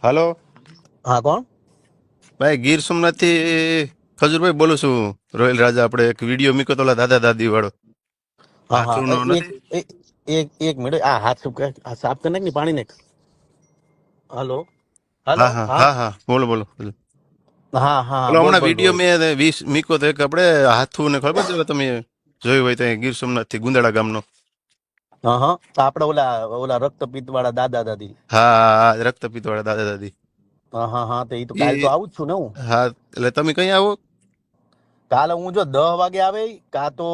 હાલો હા, કોણ? ભાઈ, ગીર સોમનાથ થી ખજૂરભાઈ બોલું છું. રોયલ રાજા આપણે એક વિડીયો મૂક્યો તો ઓલા દાદા દાદી વાળો હા હા હાથું નો એક નથી. એક એક મિનિટ. આ હાથ સાફ કરી નાખ ને, પાણી નાખ. Hello hello. હા હા હા હા હા, બોલો બોલો બોલો. હા હા, ઓલો બોલ હમણાં બોલ વિડીયો રોહિત. મેં 20 મૂક્યો તો એક આપણે હાથું ને ખબર છે તમે જોયું હોય તો ગીર સોમનાથ થી ગુંદાળા ગામનો. હા હા, તો આપણે ઓલા ઓલા રક્તપિત્ત વાળા દાદા દાદી. હા હા હા, રક્તપિત વાળા દાદા દાદી. હા હા હા, તો એ તો એ કાલ તો આવું જ છું ને હું. હા, એટલે તમે કઈ આવો? કાલે હું જો 10 વાગે આવે, કાં તો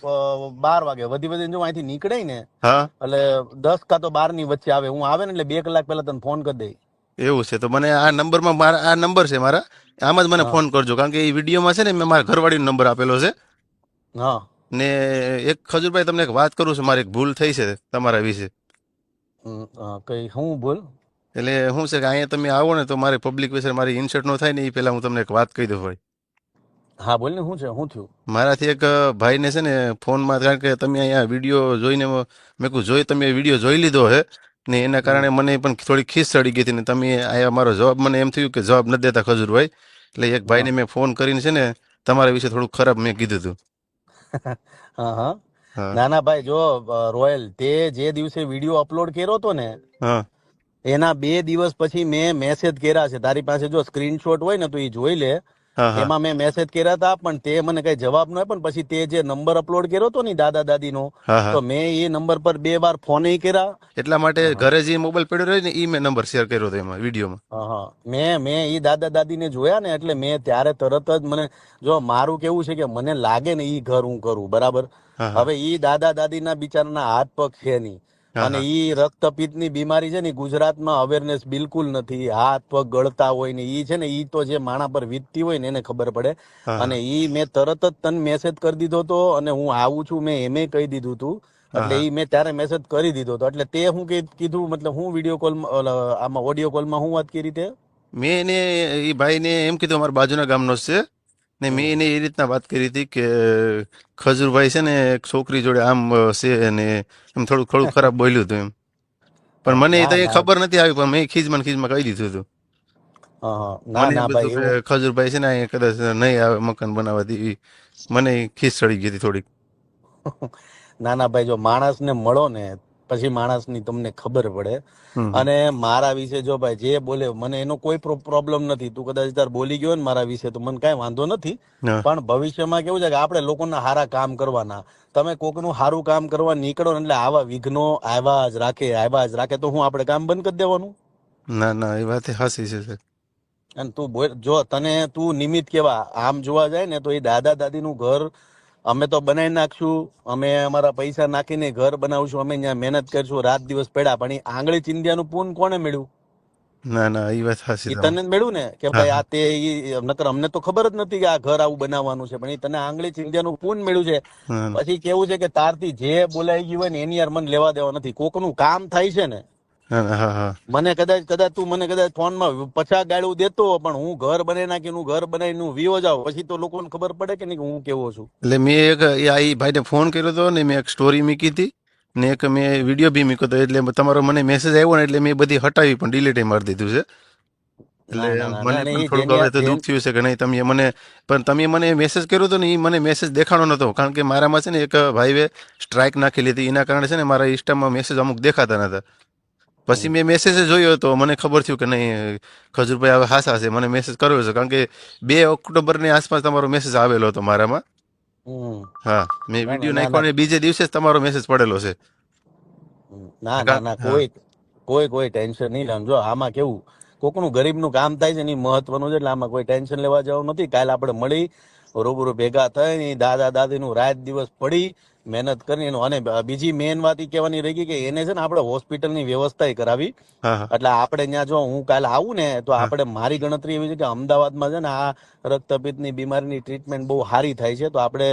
12 વાગે વધી વધીને જો અહીંથી નીકળે ને, હા, એટલે 10 કાં તો 12 ની વચ્ચે આવે. હું આવે ને એટલે 2 કલાક પહેલા તને ફોન કરી દઈ. એવું છે તો મને આ નંબરમાં મારા આ નંબર છે મારા, આમ જ મને હા ફોન કરજો કારણ કે એ વિડીયોમાં છે ને મેં મારા ઘરવાળીનો નંબર આપેલો છે. હા. ને એક ખજૂરભાઈ તમને એક વાત કરું છું, મારી એક ભૂલ થઈ છે તમારા વિશે. કઈ હું બોલ. એટલે શું છે કે અહીંયા તમે આવો ને તો મારી પબ્લિક વિશે મારી ઇન્સર્ટ નો થાય ને એ પહેલા હું તમને એક વાત કહી દઉં ભાઈ. હા બોલ ને, શું છે, શું થયું? મારાથી એક ભાઈને છે ને ફોનમાં, કારણ કે તમે અહીંયા વિડીયો જોઈને મેં કહું જોઈ તમે વિડીયો જોઈ લીધો હે ને એના હમ, કારણે મને પણ થોડી ખીસ ચડી ગઈ હતી ને તમે અહીંયા મારો જવાબ મને એમ થયું કે જવાબ નથી દેતા ખજૂરભાઈ. એટલે એક હા ભાઈને મેં ફોન કરીને છે ને તમારા વિશે થોડું ખરાબ મેં કીધું હતું. હા હા. હા ના ના ભાઈ, જો રોયલ, તે જે દિવસે વિડીયો અપલોડ કર્યો હતો ને, હા એના 2 દિવસ પછી મેં મેસેજ કર્યા છે. તારી પાસે જો સ્ક્રીનશોટ હોય ને તો એ જોઈ લે. હા હા એમાં મેં મેસેજ કર્યા હતા, પણ તે મને કઈ જવાબ ન આપ્યો. પછી તે જે નંબર અપલોડ કર્યો હતો ને દાદા દાદીનો, હા હા, તો મેં એ નંબર પર 2 વાર ફોન કર્યા. એટલા માટે હા ઘરે જે મોબાઈલ પડ્યો રહ્યો ને એ મેં નંબર શેર કર્યો હતો એમાં વિડીયોમાં. હા, મેં ઈ દાદા દાદીને જોયા ને, એટલે મેં ત્યારે તરત જ મને, જો મારું કેવું છે કે મને લાગે ને ઈ ઘર હું કરું બરાબર. હા હા હવે ઈ દાદા દાદીના બિચારાના હાથ પગ છે નહીં, હા અને હા ઈ રક્તપિત્તની બીમારી છે ને, ગુજરાતમાં અવેરનેસ બિલકુલ નથી. હાથ પગ ગળતા હોય ને ઈ છે ને, ઈ તો જે માણા પર વીતતી હોય ને એને ખબર પડે. હા અને હા ઈ મેં તરત જ તને મેસેજ કરી દીધો હતો, અને હું આવું છું મેં એમે કહી દીધું તું. હા એટલે હા. ઈ મેં ત્યારે મેસેજ કરી દીધો હતો. એટલે તે હું કીધું, મતલબ હું વિડીયો કોલ, આમાં ઓડિયો કોલમાં હું વાત કરી તે. મેં એને એ ભાઈને એમ કીધું અમારા બાજુના ગામનો જ છે ને મેં હમ એને એ રીતના વાત કરી હતી કે ખજૂરભાઈ છે ને એક છોકરી જોડે આમ છે અને એમ થોડું થોડું ખરાબ બોલ્યું હતું એમ. પણ મને એ ના તો એ ના. ખબર નથી આવી, પણ મેં ખીજમાં ખીજમાં કહી દીધું હતું. ના મને એમ ના હતું ભાઈ, કે એવું. ખજૂરભાઈ છે ને અહીંયા કદાચ નહીં આવે મકાન બનાવવા દેવી. મને ખીસ ચડી ગઈ હતી થોડીક. ના ના ભાઈ, જો માણસને મળો ને પછી માણસની તમને ખબર પડે. હમ અને મારા વિશે જો ભાઈ જે બોલે, મને એનો કોઈ પ્રોબ્લેમ નથી. તું કદાચ તાર બોલી ગયો ને મારા વિશે, તો મને કાંઈ વાંધો નથી. હા પણ ભવિષ્યમાં કેવું છે કે આપણે લોકોના સારા કામ કરવાના. તમે કોકનું સારું કામ કરવા નીકળો ને, એટલે આવા વિઘ્નો આવ્યા જ રાખે, તો હું આપણે કામ બંધ કરી દેવાનું. ના ના, એ વાત હાસી છે સર. અને તું બોલ, જો તને તું નિમિત્ત કેવા, આમ જોવા જાય ને તો એ દાદા દાદીનું ઘર અમે તો બનાવી નાખશું. અમે અમારા પૈસા નાખીને ઘર બનાવશું, અમે ત્યાં મહેનત કરશું, રાત દિવસ પડ્યા. પણ એ આંગળી ચિંધ્યાનું પૂન કોને મળ્યું? ના ના, એ વાત હાસી એ તમે. તને જ મળ્યું ને, કે હા ભાઈ હા આ તે નકર અમને તો ખબર જ નથી કે આ ઘર આવું બનાવવાનું છે. પણ એ તને આંગળી ચિંધ્યાનું પૂન મળ્યું છે. ના ના પછી કેવું છે કે તારથી જે બોલાઈ ગયું હોય ને એની યાર મને લેવા દેવા નથી. કોકનું કામ થાય છે ને, ના ના, હા હા. મને કદાચ તું મને કદાચ ફોનમાં 50 ગાળું દેતો, પણ હું ઘર બનાવી નાખીને, હું ઘર બનાવીને હું વિવો જાઉં, પછી તો લોકોને ખબર પડે કે નહીં કે હું કેવો છું. એટલે મેં એક એ ભાઈને ફોન કર્યો હતો ને મેં એક સ્ટોરી મૂકી હતી ને એક મેં વિડીયો બી મૂક્યો હતો. એટલે તમારો મને મેસેજ આવ્યો ને એટલે મેં બધી હટાવી પણ ડિલીટ મારી દીધું છે. એટલે ના ના ના મને ના, પણ એ થોડુંક જેની હવે તો જેન દુઃખ થયું છે કે નહીં તમે મને, પણ તમે મને મેસેજ કર્યો હતો ને એ મને મેસેજ દેખાણો નતો, કારણ કે મારામાં છે ને એક ભાઈએ સ્ટ્રાઇક નાખી લીધી. એના કારણે છે ને મારા ઇન્સ્ટામાં મેસેજ અમુક દેખાતા નતા. પછી હમ મેં મેસેજ જોયો તો મને ખબર થયું કે નહીં ખજૂરભાઈ હવે હાસા છે. મને મેસેજ કર્યો છે કારણ કે 2 ઓક્ટોબરની આસપાસ તમારો મેસેજ આવેલો હતો મારામાં. હમ. હા, મેં ના ના વિડીયો ના નાખ્યો ના. ને બીજે દિવસે જ તમારો મેસેજ પડેલો છે. ના ના ના, હા કોઈ ટેન્શન નહીં લેવાનું. જો આમાં કેવું, કોકનું ગરીબનું કામ થાય છે ને એ મહત્વનું છે. એટલે આમાં કોઈ ટેન્શન લેવા જવાનું નથી. કાલે આપણે મળી રૂબરૂ ભેગા થઈ, દાદા દાદીનું રાત દિવસ પડી મહેનત કરી એનું. અને બીજી મેન વાત એ કહેવાની રહી ગઈ કે એને છે ને આપણે હોસ્પિટલની વ્યવસ્થા કરાવી. હા હા એટલે આપણે ત્યાં જો હું કાલે આવું ને, તો હા આપણે, મારી ગણતરી એવી છે કે અમદાવાદમાં છે ને આ રક્તપિત્તની બીમારીની ટ્રીટમેન્ટ બહુ સારી થાય છે. તો આપણે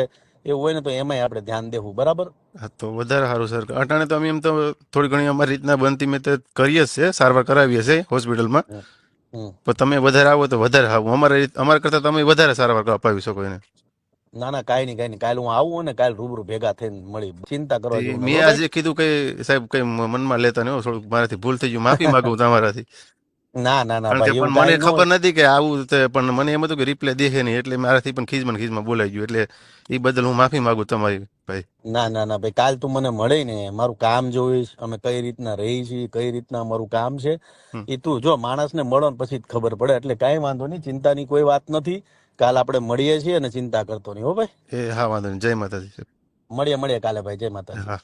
એવું હોય ને તો એમાંય આપણે ધ્યાન દેવું, બરાબર. હા, તો વધારે સારું સર. અટાણે તો અમે એમ તો થોડી ઘણી અમારી રીતના બનતી મેં તો કરીએ જ છે, સારવાર કરાવીએ છીએ હોસ્પિટલમાં. હમ હમ. પણ તમે વધારે આવો તો વધારે આવું, અમારા કરતાં તમે વધારે સારવાર અપાવી શકો એને. ના ના, કાંઈ નહીં કાંઈ નહીં. કાલે હું આવું ને, કાલે રૂબરૂ ભેગા થઈને મળી. ચિંતા કરવા જેવું મેં નથી, હો ભાઈ. આજે કીધું કે સાહેબ કઈ મનમાં લેતા નહીં હો, થોડુંક મારાથી ભૂલ થઈ ગયું, માફી માંગુ તમારાથી. ના ના ના કારણ કે ભાઈ એવું પણ મને કાંઈ ન હોય. ખબર નથી કે આવું પણ મને એમ હતું કે રિપ્લે દેખે નહીં એટલે મારાથી પણ ખીજમાં બોલાઈ ગયું એટલે એ બદલ હું માફી માંગુ તમારી ભાઈ. ના ના ના ભાઈ, કાલ તું મને મળે ને, મારું કામ જોઈશ, અમે કઈ રીતના રહી છીએ, કઈ રીતના અમારું કામ છે, હમ. એ તું જો માણસને મળો ને પછી જ ખબર પડે. એટલે કાંઈ વાંધો નહીં, ચિંતાની કોઈ વાત નથી. કાલ આપણે મળીએ છીએ અને ચિંતા કરતો નહીં હો ભાઈ. એ હા વાંધો નહીં, જય માતાજી. મળીએ મળીએ કાલે ભાઈ, જય માતાજી. હા.